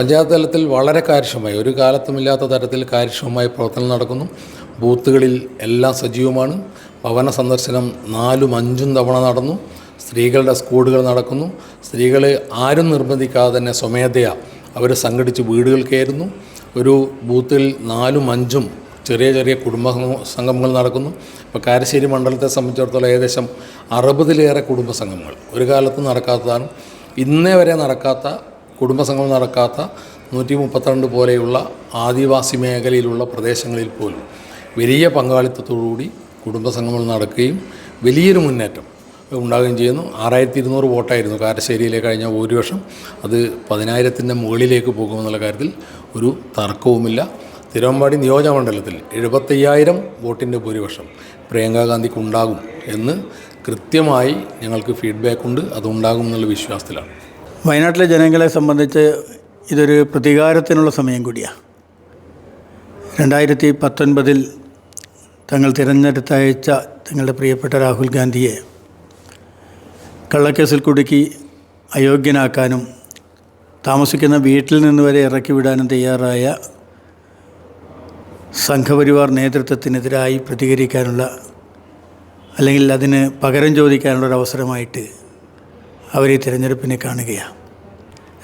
പഞ്ചായത്ത് തലത്തിൽ വളരെ കാര്യക്ഷമമായി, ഒരു കാലത്തുമില്ലാത്ത തരത്തിൽ കാര്യക്ഷമമായി പ്രവർത്തനം നടക്കുന്നു. ബൂത്തുകളിൽ എല്ലാം സജീവമാണ്. ഭവന സന്ദർശനം 4ഉം 5ഉം തവണ നടന്നു. സ്ത്രീകളുടെ സ്ക്വാഡുകൾ നടക്കുന്നു. സ്ത്രീകൾ ആരും നിർബന്ധിക്കാതെ തന്നെ സ്വമേധയാ അവർ സംഘടിച്ച് വീടുകൾ കയറുന്നു. ഒരു ബൂത്തിൽ 4ഉം 5ഉം ചെറിയ ചെറിയ കുടുംബ സംഗമങ്ങൾ നടക്കുന്നു. ഇപ്പോൾ കാരശ്ശേരി മണ്ഡലത്തെ സംബന്ധിച്ചിടത്തോളം ഏകദേശം 60-ലേറെ കുടുംബ സംഗമങ്ങൾ ഒരു കാലത്ത് നടക്കാത്തതാണ്. ഇന്നേ വരെ നടക്കാത്ത കുടുംബസംഗമം നടക്കാത്ത 132 പോലെയുള്ള ആദിവാസി മേഖലയിലുള്ള പ്രദേശങ്ങളിൽ പോലും വലിയ പങ്കാളിത്തത്തോടുകൂടി കുടുംബസംഗമങ്ങൾ നടക്കുകയും വലിയൊരു മുന്നേറ്റം ഉണ്ടാകുകയും ചെയ്യുന്നു. 6200 വോട്ടായിരുന്നു കാരശ്ശേരിയിലെ കഴിഞ്ഞ ഭൂരിപക്ഷം. അത് 10,000-ൻ്റെ മുകളിലേക്ക് പോകുമെന്നുള്ള കാര്യത്തിൽ ഒരു തർക്കവുമില്ല. തിരുവമ്പാടി നിയോജകമണ്ഡലത്തിൽ 75,000 വോട്ടിൻ്റെ ഭൂരിപക്ഷം പ്രിയങ്കാ ഗാന്ധിക്ക് ഉണ്ടാകും എന്ന് കൃത്യമായി ഞങ്ങൾക്ക് ഫീഡ്ബാക്ക് ഉണ്ട്. അതുണ്ടാകും എന്നുള്ള വിശ്വാസത്തിലാണ്. വയനാട്ടിലെ ജനങ്ങളെ സംബന്ധിച്ച് ഇതൊരു പ്രതികാരത്തിനുള്ള സമയം കൂടിയാണ്. 2019 തങ്ങൾ തിരഞ്ഞെടുത്തയച്ച തങ്ങളുടെ പ്രിയപ്പെട്ട രാഹുൽ ഗാന്ധിയെ കള്ളക്കേസിൽ കുടുക്കി അയോഗ്യനാക്കാനും താമസിക്കുന്ന വീട്ടിൽ നിന്ന് വരെ ഇറക്കി വിടാനും തയ്യാറായ സംഘപരിവാർ നേതൃത്വത്തിനെതിരായി പ്രതികരിക്കാനുള്ള, അല്ലെങ്കിൽ അതിന് പകരം ചോദിക്കാനുള്ളൊരവസരമായിട്ട് അവർ ഈ തിരഞ്ഞെടുപ്പിനെ കാണുകയാണ്.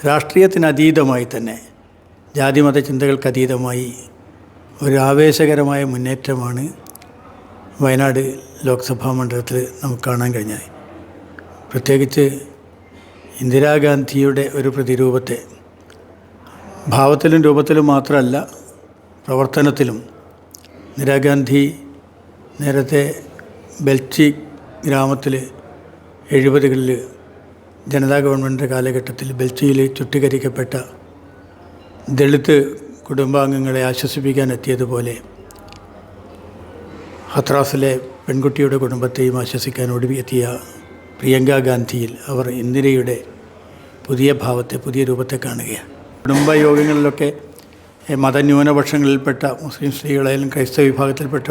രാഷ്ട്രീയത്തിനതീതമായി തന്നെ, ജാതിമത ചിന്തകൾക്കതീതമായി ഒരു ആവേശകരമായ മുന്നേറ്റമാണ് വയനാട് ലോക്സഭാ മണ്ഡലത്തിൽ നമുക്ക് കാണാൻ കഴിഞ്ഞത്. പ്രത്യേകിച്ച് ഇന്ദിരാഗാന്ധിയുടെ ഒരു പ്രതിരൂപത്തെ ഭാവത്തിലും രൂപത്തിലും മാത്രമല്ല പ്രവർത്തനത്തിലും. ഇന്ദിരാഗാന്ധി നേരത്തെ ബെൽച്ചി ഗ്രാമത്തിൽ 70കളിൽ ജനതാ ഗവൺമെൻറ്റിൻ്റെ കാലഘട്ടത്തിൽ ബെൽച്ചിയിൽ ചുട്ടുകരിക്കപ്പെട്ട ദളിത് കുടുംബാംഗങ്ങളെ ആശ്വസിപ്പിക്കാൻ എത്തിയതുപോലെ ഹത്രാസിലെ പെൺകുട്ടിയുടെ കുടുംബത്തെയും ആശ്വസിക്കാൻ എത്തിയ പ്രിയങ്കാ ഗാന്ധിയിൽ അവർ ഇന്ദിരയുടെ പുതിയ ഭാവത്തെ, പുതിയ രൂപത്തെ കാണുകയാണ്. കുടുംബയോഗങ്ങളിലൊക്കെ മതന്യൂനപക്ഷങ്ങളിൽപ്പെട്ട മുസ്ലിം സ്ത്രീകളായാലും ക്രൈസ്തവ വിഭാഗത്തിൽപ്പെട്ട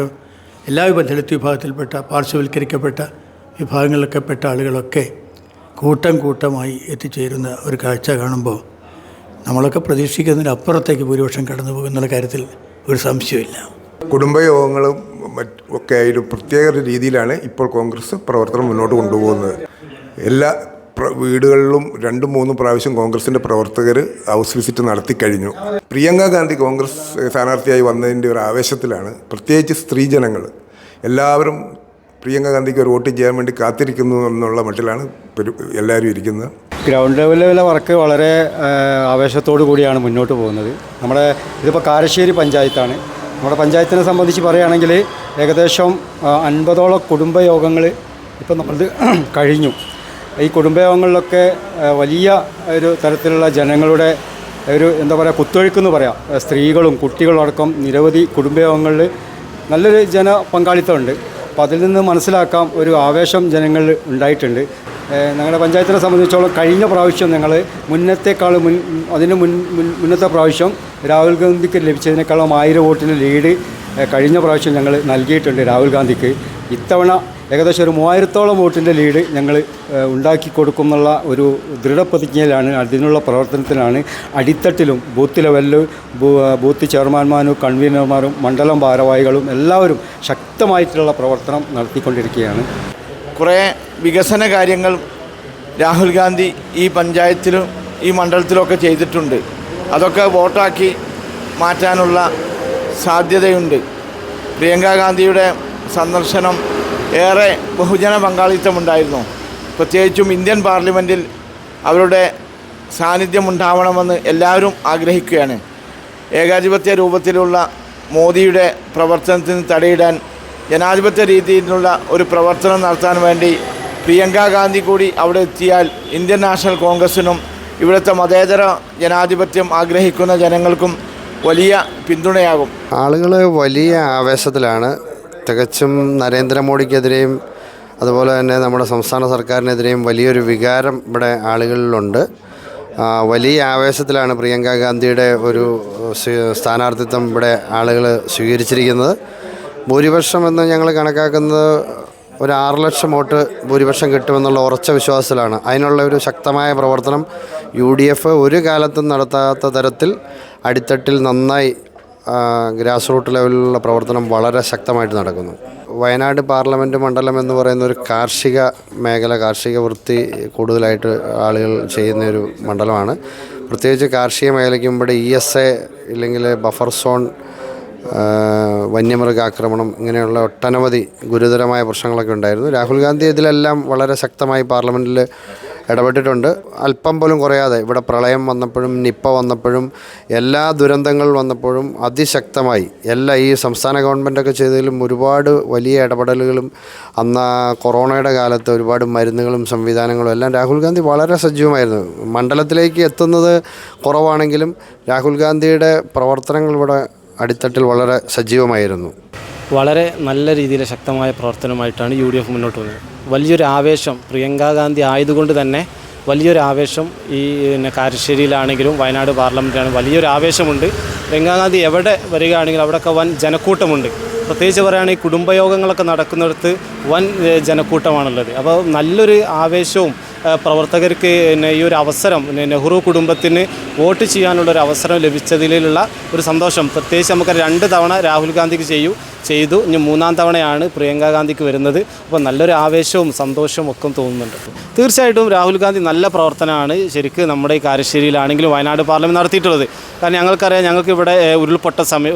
എല്ലാ ദളിത് വിഭാഗത്തിൽപ്പെട്ട പാർശ്വവൽക്കരിക്കപ്പെട്ട വിഭാഗങ്ങളിലൊക്കെ പെട്ട ആളുകളൊക്കെ കൂട്ടമായി എത്തിച്ചേരുന്ന ഒരു കാഴ്ച കാണുമ്പോൾ നമ്മളൊക്കെ പ്രതീക്ഷിക്കുന്നതിനപ്പുറത്തേക്ക് ഭൂരിപക്ഷം കടന്നു പോകുന്നുള്ള കാര്യത്തിൽ ഒരു സംശയമില്ല. കുടുംബയോഗങ്ങളും ഒക്കെ ആയൊരു പ്രത്യേക രീതിയിലാണ് ഇപ്പോൾ കോൺഗ്രസ് പ്രവർത്തനം മുന്നോട്ട് കൊണ്ടുപോകുന്നത്. എല്ലാ വീടുകളിലും 2-3 പ്രാവശ്യം കോൺഗ്രസിൻ്റെ പ്രവർത്തകർ ഹൗസ് വിസിറ്റ് നടത്തിക്കഴിഞ്ഞു. പ്രിയങ്കാ ഗാന്ധി കോൺഗ്രസ് സ്ഥാനാർത്ഥിയായി വന്നതിൻ്റെ ഒരു ആവേശത്തിലാണ് പ്രത്യേകിച്ച് സ്ത്രീജനങ്ങൾ എല്ലാവരും പ്രിയങ്കാ ഗാന്ധിക്ക് ഒരു വോട്ട് ചെയ്യാൻ വേണ്ടി കാത്തിരിക്കുന്നു എന്നുള്ള മട്ടിലാണ് എല്ലാവരും ഇരിക്കുന്നത്. ഗ്രൗണ്ട് ലെവലിലെ വർക്ക് വളരെ ആവേശത്തോടു കൂടിയാണ് മുന്നോട്ട് പോകുന്നത്. ഇതിപ്പോൾ കാരശ്ശേരി പഞ്ചായത്താണ്. നമ്മുടെ പഞ്ചായത്തിനെ സംബന്ധിച്ച് പറയുകയാണെങ്കിൽ ഏകദേശം 50ഓളം കുടുംബയോഗങ്ങൾ ഇപ്പം നമ്മളത് കഴിഞ്ഞു. ഈ കുടുംബയോഗങ്ങളിലൊക്കെ വലിയ ഒരു തരത്തിലുള്ള ജനങ്ങളുടെ ഒരു കുത്തൊഴുക്കെന്ന് പറയാം. സ്ത്രീകളും കുട്ടികളും അടക്കം നിരവധി കുടുംബയോഗങ്ങളിൽ നല്ലൊരു ജനപങ്കാളിത്തമുണ്ട്. അപ്പോൾ അതിൽ നിന്ന് മനസ്സിലാക്കാം ഒരു ആവേശം ജനങ്ങളിൽ ഉണ്ടായിട്ടുണ്ട്. ഞങ്ങളുടെ പഞ്ചായത്തിനെ സംബന്ധിച്ചോളം കഴിഞ്ഞ പ്രാവശ്യം ഞങ്ങൾ മുന്നത്തെ പ്രാവശ്യം രാഹുൽ ഗാന്ധിക്ക് ലഭിച്ചതിനേക്കാളും 1000 വോട്ടിന് ലീഡ് കഴിഞ്ഞ പ്രാവശ്യം ഞങ്ങൾ നൽകിയിട്ടുണ്ട് രാഹുൽ ഗാന്ധിക്ക്. ഇത്തവണ ഏകദേശം ഒരു 3000ഓളം വോട്ടിൻ്റെ ലീഡ് ഞങ്ങൾ ഉണ്ടാക്കി കൊടുക്കുമെന്നുള്ള ഒരു ദൃഢപ്രതിജ്ഞയിലാണ്. അതിനുള്ള പ്രവർത്തനത്തിലാണ് അടിത്തട്ടിലും ബൂത്ത് ലെവലിൽ ബൂത്ത് ചെയർമാന്മാരും കൺവീനർമാരും മണ്ഡലം ഭാരവാഹികളും എല്ലാവരും ശക്തമായിട്ടുള്ള പ്രവർത്തനം നടത്തിക്കൊണ്ടിരിക്കുകയാണ്. കുറേ വികസന കാര്യങ്ങൾ രാഹുൽ ഗാന്ധി ഈ പഞ്ചായത്തിലും ഈ മണ്ഡലത്തിലൊക്കെ ചെയ്തിട്ടുണ്ട്. അതൊക്കെ വോട്ടാക്കി മാറ്റാനുള്ള സാധ്യതയുണ്ട്. പ്രിയങ്കാ ഗാന്ധിയുടെ സന്ദർശനം ഏറെ ബഹുജന പങ്കാളിത്തമുണ്ടായിരുന്നു. പ്രത്യേകിച്ചും ഇന്ത്യൻ പാർലമെൻറ്റിൽ അവരുടെ സാന്നിധ്യമുണ്ടാവണമെന്ന് എല്ലാവരും ആഗ്രഹിക്കുകയാണ്. ഏകാധിപത്യ രൂപത്തിലുള്ള മോദിയുടെ പ്രവർത്തനത്തിന് തടയിടാൻ ജനാധിപത്യ രീതിയിലുള്ള ഒരു പ്രവർത്തനം നടത്താൻ വേണ്ടി പ്രിയങ്കാ ഗാന്ധി കൂടി അവിടെ എത്തിയാൽ ഇന്ത്യൻ നാഷണൽ കോൺഗ്രസിനും ഇവിടുത്തെ മതേതര ജനാധിപത്യം ആഗ്രഹിക്കുന്ന ജനങ്ങൾക്കും വലിയ പിന്തുണയാകും. ആളുകൾ വലിയ ആവേശത്തിലാണ്. തികച്ചും നരേന്ദ്രമോദിക്കെതിരെയും അതുപോലെ തന്നെ നമ്മുടെ സംസ്ഥാന സർക്കാരിനെതിരെയും വലിയൊരു വികാരം ഇവിടെ ആളുകളിലുണ്ട്. വലിയ ആവേശത്തിലാണ് പ്രിയങ്കാ ഗാന്ധിയുടെ ഒരു സ്ഥാനാർത്ഥിത്വം ഇവിടെ ആളുകൾ സ്വീകരിച്ചിരിക്കുന്നത്. ഭൂരിപക്ഷം എന്ന് ഞങ്ങൾ കണക്കാക്കുന്നത് ഒരു 6 ലക്ഷം വോട്ട് ഭൂരിപക്ഷം കിട്ടുമെന്നുള്ള ഉറച്ച വിശ്വാസത്തിലാണ്. അതിനുള്ള ഒരു ശക്തമായ പ്രവർത്തനം UDF ഒരു കാലത്തും നടത്താത്ത തരത്തിൽ അടിത്തട്ടിൽ നന്നായി ഗ്രാസ് റൂട്ട് ലെവലിലുള്ള പ്രവർത്തനം വളരെ ശക്തമായിട്ട് നടക്കുന്നു. വയനാട് പാർലമെൻറ്റ് മണ്ഡലം എന്ന് പറയുന്ന ഒരു കാർഷിക മേഖല, കാർഷിക വൃത്തി കൂടുതലായിട്ട് ആളുകൾ ചെയ്യുന്നൊരു മണ്ഡലമാണ്. പ്രത്യേകിച്ച് കാർഷിക മേഖലയ്ക്ക് ഇവിടെ ESA ഇല്ലെങ്കിൽ ബഫർ സോൺ, വന്യമൃഗാക്രമണം, ഇങ്ങനെയുള്ള ഒട്ടനവധി ഗുരുതരമായ പ്രശ്നങ്ങളൊക്കെ ഉണ്ടായിരുന്നു. രാഹുൽ ഗാന്ധി ഇതിലെല്ലാം വളരെ ശക്തമായി പാർലമെൻറ്റിൽ ഇടപെട്ടിട്ടുണ്ട്. അല്പം പോലും കുറയാതെ ഇവിടെ പ്രളയം വന്നപ്പോഴും നിപ്പ വന്നപ്പോഴും എല്ലാ ദുരന്തങ്ങൾ വന്നപ്പോഴും അതിശക്തമായി ഈ സംസ്ഥാന ഗവൺമെൻറ്റൊക്കെ ചെയ്തതിലും ഒരുപാട് വലിയ ഇടപെടലുകളും അന്ന് കൊറോണയുടെ കാലത്ത് ഒരുപാട് മരുന്നുകളും സംവിധാനങ്ങളും എല്ലാം രാഹുൽ ഗാന്ധി വളരെ സജീവമായിരുന്നു. മണ്ഡലത്തിലേക്ക് എത്തുന്നത് കുറവാണെങ്കിലും രാഹുൽ ഗാന്ധിയുടെ പ്രവർത്തനങ്ങൾ ഇവിടെ അടിത്തട്ടിൽ വളരെ സജീവമായിരുന്നു. വളരെ നല്ല രീതിയിൽ ശക്തമായ പ്രവർത്തനമായിട്ടാണ് UDF മുന്നോട്ട് പോകുന്നത്. വലിയൊരു ആവേശം പ്രിയങ്കാ ഗാന്ധി ആയതുകൊണ്ട് തന്നെ വലിയൊരു ആവേശം ഈ കാരശ്ശേരിയിലാണെങ്കിലും വയനാട് പാർലമെൻറ്റിലാണെങ്കിലും വലിയൊരു ആവേശമുണ്ട്. പ്രിയങ്കാ ഗാന്ധി എവിടെ വരികയാണെങ്കിലും അവിടെയൊക്കെ വൻ ജനക്കൂട്ടമുണ്ട്. പ്രത്യേകിച്ച് പറയുകയാണെങ്കിൽ കുടുംബയോഗങ്ങളൊക്കെ നടക്കുന്നിടത്ത് വൻ ജനക്കൂട്ടമാണുള്ളത്. അപ്പോൾ നല്ലൊരു ആവേശവും പ്രവർത്തകർക്ക് ഈ ഒരു അവസരം നെഹ്റു കുടുംബത്തിന് വോട്ട് ചെയ്യാനുള്ളൊരു അവസരം ലഭിച്ചതിലുള്ള ഒരു സന്തോഷം പ്രത്യേകിച്ച് നമുക്ക് 2 തവണ രാഹുൽ ഗാന്ധിക്ക് ചെയ്തു ഇനി 3-ാം തവണയാണ് പ്രിയങ്കാ ഗാന്ധിക്ക് വരുന്നത്. അപ്പോൾ നല്ലൊരു ആവേശവും സന്തോഷവും ഒക്കെ തോന്നുന്നുണ്ട്. തീർച്ചയായിട്ടും രാഹുൽ ഗാന്ധി നല്ല പ്രവർത്തനമാണ് ശരിക്കും നമ്മുടെ ഈ കാരശ്ശേരിയിലാണെങ്കിലും വയനാട് പാർലമെൻറ്റ് നടത്തിയിട്ടുള്ളത്. കാരണം ഞങ്ങൾക്കറിയാം, ഞങ്ങൾക്ക് ഇവിടെ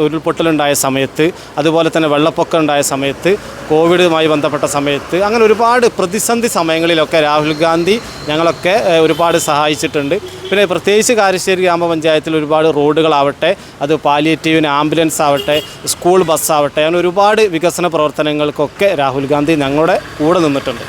ഉരുൾപൊട്ടലുണ്ടായ സമയത്ത്, അതുപോലെ തന്നെ വെള്ളപ്പൊക്കം ഉണ്ടായ സമയത്ത്, കോവിഡുമായി ബന്ധപ്പെട്ട സമയത്ത്, അങ്ങനെ ഒരുപാട് പ്രതിസന്ധി സമയങ്ങളിലൊക്കെ രാഹുൽ ഗാന്ധി ഞങ്ങളൊക്കെ ഒരുപാട് സഹായിച്ചിട്ടുണ്ട്. പിന്നെ പ്രത്യേകിച്ച് കാരശ്ശേരി ഗ്രാമപഞ്ചായത്തിൽ ഒരുപാട് റോഡുകളാവട്ടെ, അത് പാലിയേറ്റീവിന് ആംബുലൻസ് ആവട്ടെ, സ്കൂൾ ബസ്സാവട്ടെ, അങ്ങനെ ഒരുപാട് വികസന പ്രവർത്തനങ്ങൾക്കൊക്കെ രാഹുൽ ഗാന്ധി ഞങ്ങളുടെ കൂടെ നിന്നിട്ടുണ്ട്.